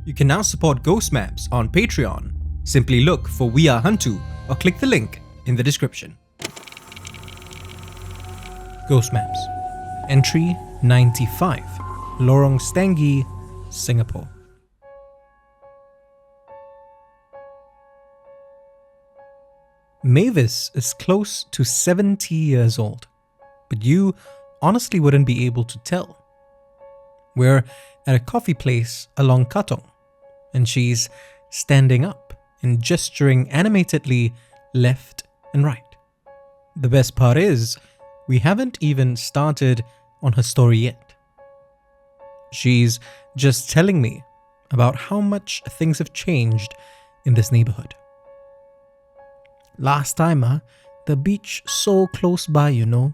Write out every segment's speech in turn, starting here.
You can now support Ghost Maps on Patreon. Simply look for We Are Hantu or click the link in the description. Ghost Maps. Entry 95. Lorong Stangee, Singapore. Mavis is close to 70 years old, but you honestly wouldn't be able to tell. We're at a coffee place along Katong, and she's standing up and gesturing animatedly left and right. The best part is, we haven't even started on her story yet. She's just telling me about how much things have changed in this neighborhood. Last time, the beach so close by, you know,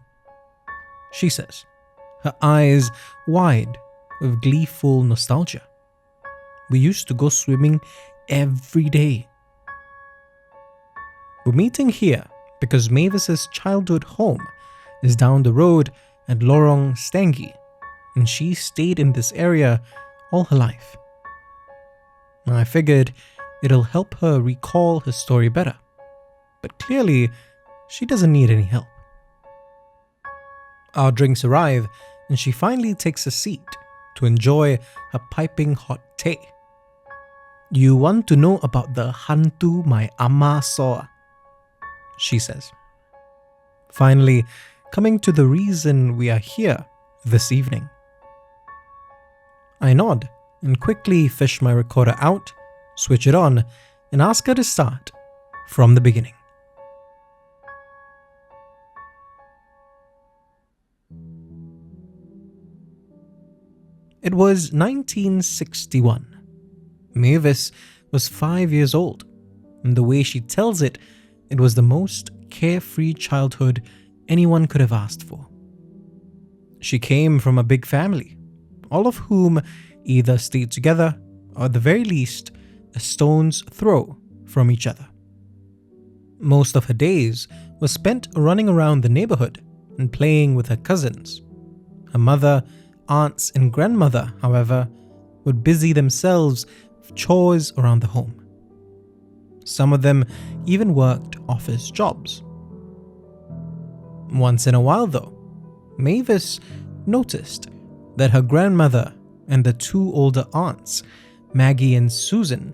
she says, her eyes wide with gleeful nostalgia. We used to go swimming every day. We're meeting here because Mavis's childhood home is down the road at Lorong Stangee, and she stayed in this area all her life. I figured it'll help her recall her story better, but clearly she doesn't need any help. Our drinks arrive, and she finally takes a seat to enjoy her piping hot tea. You want to know about the hantu my amma saw? She says. Finally, coming to the reason we are here this evening. I nod and quickly fish my recorder out, switch it on, and ask her to start from the beginning. It was 1961. Mavis was 5 years old, and the way she tells it, it was the most carefree childhood anyone could have asked for. She came from a big family, all of whom either stayed together or at the very least a stone's throw from each other. Most of her days were spent running around the neighborhood and playing with her cousins. Her mother, aunts and grandmother, however, would busy themselves with chores around the home. Some of them even worked office jobs. Once in a while, though, Mavis noticed that her grandmother and the two older aunts, Maggie and Susan,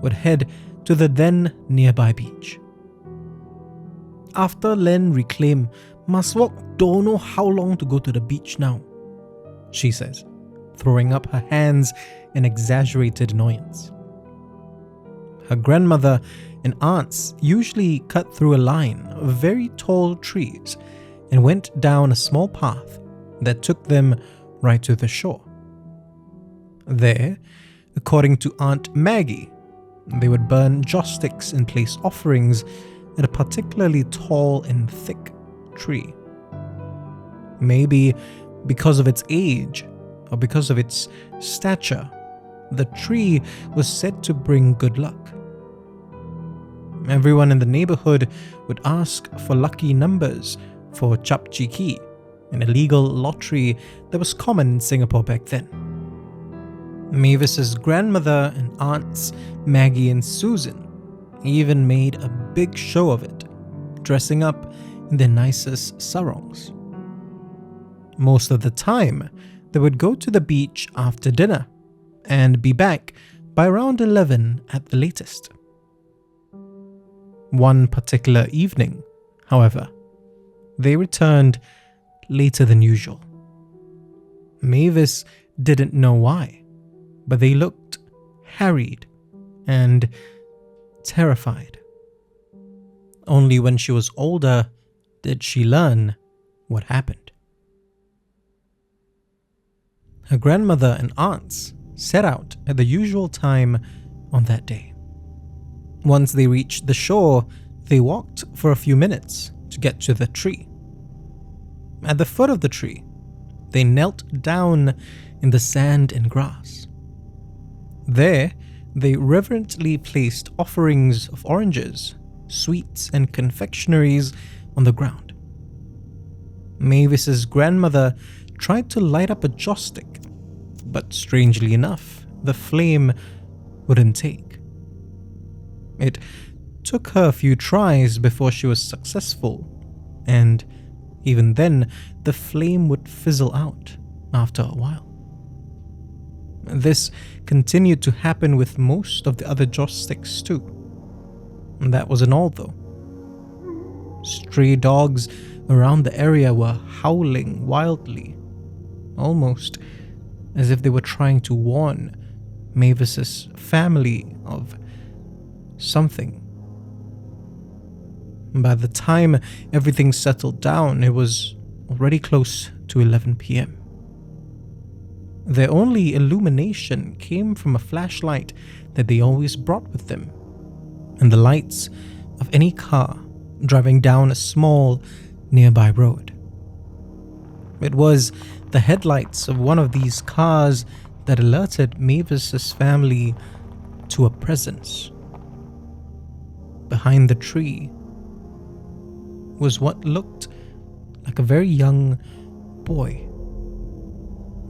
would head to the then nearby beach. After Len reclaimed, must walk don't know how long to go to the beach now, she says, throwing up her hands in exaggerated annoyance. Her grandmother and aunts usually cut through a line of very tall trees and went down a small path that took them right to the shore. There, according to Aunt Maggie, they would burn joss sticks and place offerings at a particularly tall and thick tree. Maybe because of its age or because of its stature, the tree was said to bring good luck. Everyone in the neighborhood would ask for lucky numbers for Chap Chiki, an illegal lottery that was common in Singapore back then. Mavis's grandmother and aunts Maggie and Susan even made a big show of it, dressing up in their nicest sarongs. Most of the time, they would go to the beach after dinner and be back by around 11 at the latest. One particular evening, however, they returned later than usual. Mavis didn't know why, but they looked harried and terrified. Only when she was older did she learn what happened. Her grandmother and aunts set out at the usual time on that day. Once they reached the shore, they walked for a few minutes to get to the tree. At the foot of the tree, they knelt down in the sand and grass. There, they reverently placed offerings of oranges, sweets, and confectionaries on the ground. Mavis's grandmother tried to light up a joss stick, but strangely enough, the flame wouldn't take. It took her a few tries before she was successful, and even then, the flame would fizzle out after a while. This continued to happen with most of the other joss sticks too. And that wasn't all though. Stray dogs around the area were howling wildly, almost as if they were trying to warn Mavis's family of something. By the time everything settled down, it was already close to 11 p.m. Their only illumination came from a flashlight that they always brought with them, and the lights of any car driving down a small nearby road. It was the headlights of one of these cars that alerted Mavis's family to a presence. Behind the tree was what looked like a very young boy.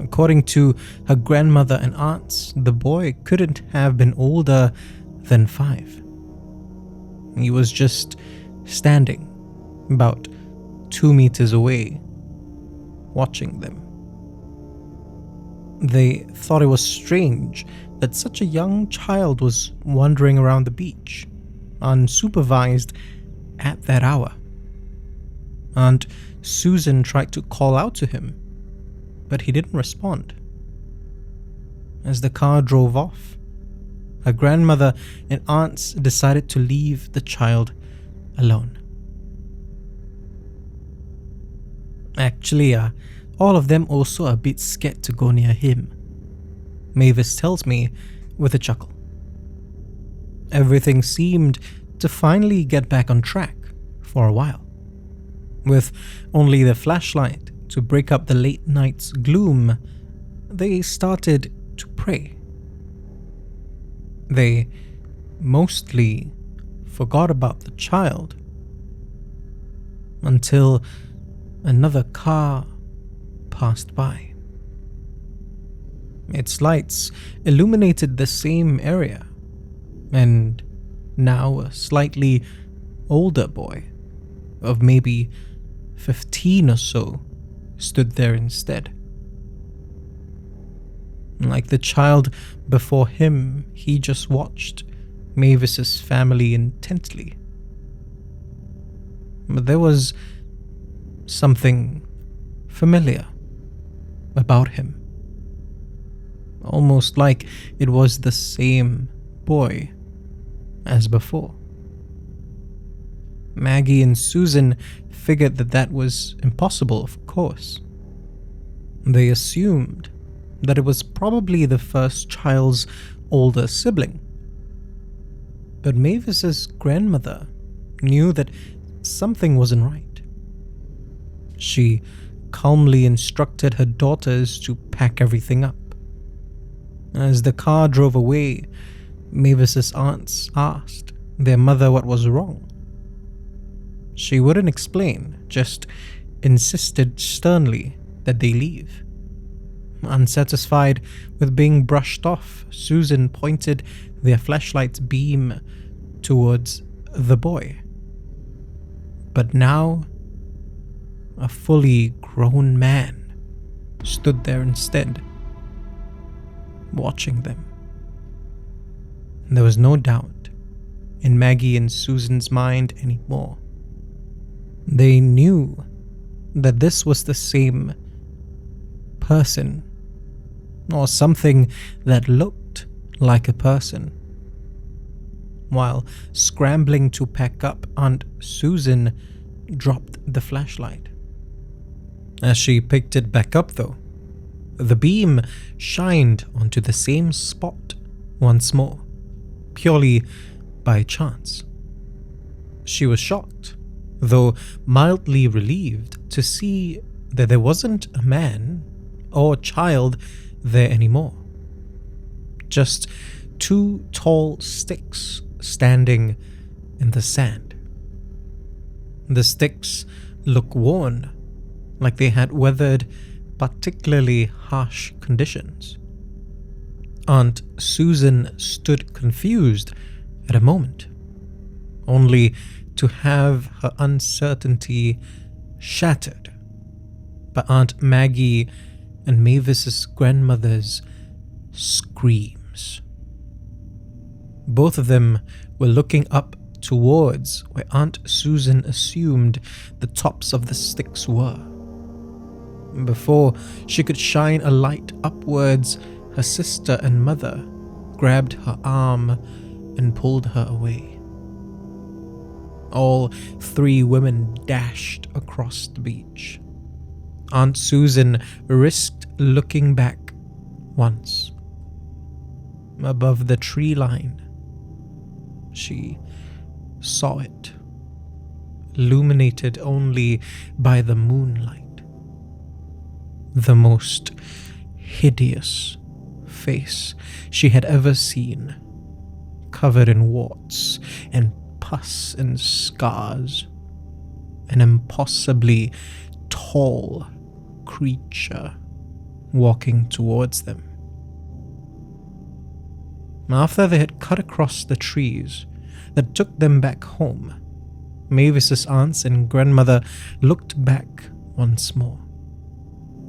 According to her grandmother and aunts, the boy couldn't have been older than 5. He was just standing about 2 meters away, watching them. They thought it was strange that such a young child was wandering around the beach, unsupervised at that hour. Aunt Susan tried to call out to him, but he didn't respond. As the car drove off, her grandmother and aunts decided to leave the child alone. Actually, all of them also a bit scared to go near him, Mavis tells me with a chuckle. Everything seemed to finally get back on track for a while, with only the flashlight to break up the late night's gloom. They started to pray. They mostly forgot about the child until another car passed by. Its lights illuminated the same area, and now a slightly older boy of maybe 15 or so stood there instead. Like the child before him, he just watched Mavis's family intently. But there was something familiar about him, almost like it was the same boy as before. Maggie and Susan figured that was impossible, of course. They assumed that it was probably the first child's older sibling. But Mavis's grandmother knew that something wasn't right. She calmly instructed her daughters to pack everything up. As the car drove away, Mavis's aunts asked their mother what was wrong. She wouldn't explain, just insisted sternly that they leave. Unsatisfied with being brushed off, Susan pointed their flashlight's beam towards the boy. But now, a fully grown man stood there instead, watching them. There was no doubt in Maggie and Susan's mind anymore. They knew that this was the same person, or something that looked like a person. While scrambling to pack up, Aunt Susan dropped the flashlight. As she picked it back up though, the beam shined onto the same spot once more, purely by chance. She was shocked, though mildly relieved, to see that there wasn't a man or child there anymore. Just 2 tall sticks standing in the sand. The sticks looked worn, like they had weathered particularly harsh conditions. Aunt Susan stood confused at a moment, only to have her uncertainty shattered by Aunt Maggie and Mavis's grandmother's screams. Both of them were looking up towards where Aunt Susan assumed the tops of the sticks were. Before she could shine a light upwards, her sister and mother grabbed her arm and pulled her away. All three women dashed across the beach. Aunt Susan risked looking back once. Above the tree line, she saw it, illuminated only by the moonlight. The most hideous face she had ever seen, covered in warts and pus and scars. An impossibly tall creature walking towards them. After they had cut across the trees that took them back home, Mavis's aunts and grandmother looked back once more.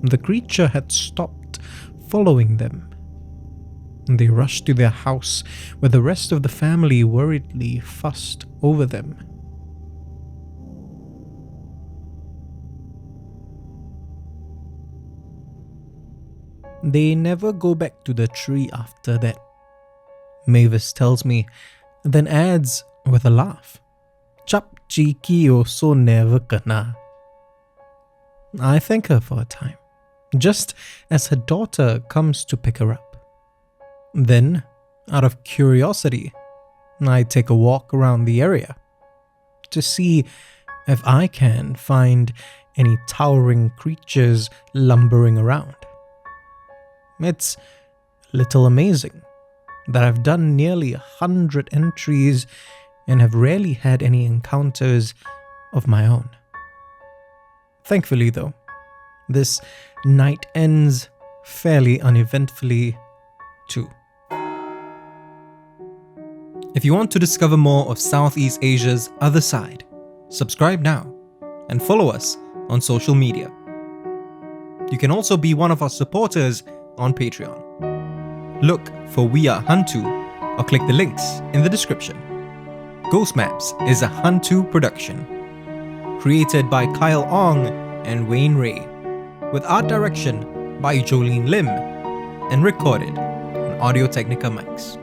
The creature had stopped following them. They rushed to their house, where the rest of the family worriedly fussed over them. They never go back to the tree after that, Mavis tells me, then adds with a laugh, "Chap cheeky also never kana." I thank her for a time, just as her daughter comes to pick her up. Then, out of curiosity, I take a walk around the area to see if I can find any towering creatures lumbering around. It's a little amazing that I've done nearly 100 entries and have rarely had any encounters of my own. Thankfully though, this night ends fairly uneventfully too. If you want to discover more of Southeast Asia's other side, subscribe now and follow us on social media. You can also be one of our supporters on Patreon. Look for We Are Hantu or click the links in the description. Ghost Maps is a Hantu production, created by Kyle Ong and Wayne Ray, with art direction by Joline Lim, and recorded on Audio-Technica mics.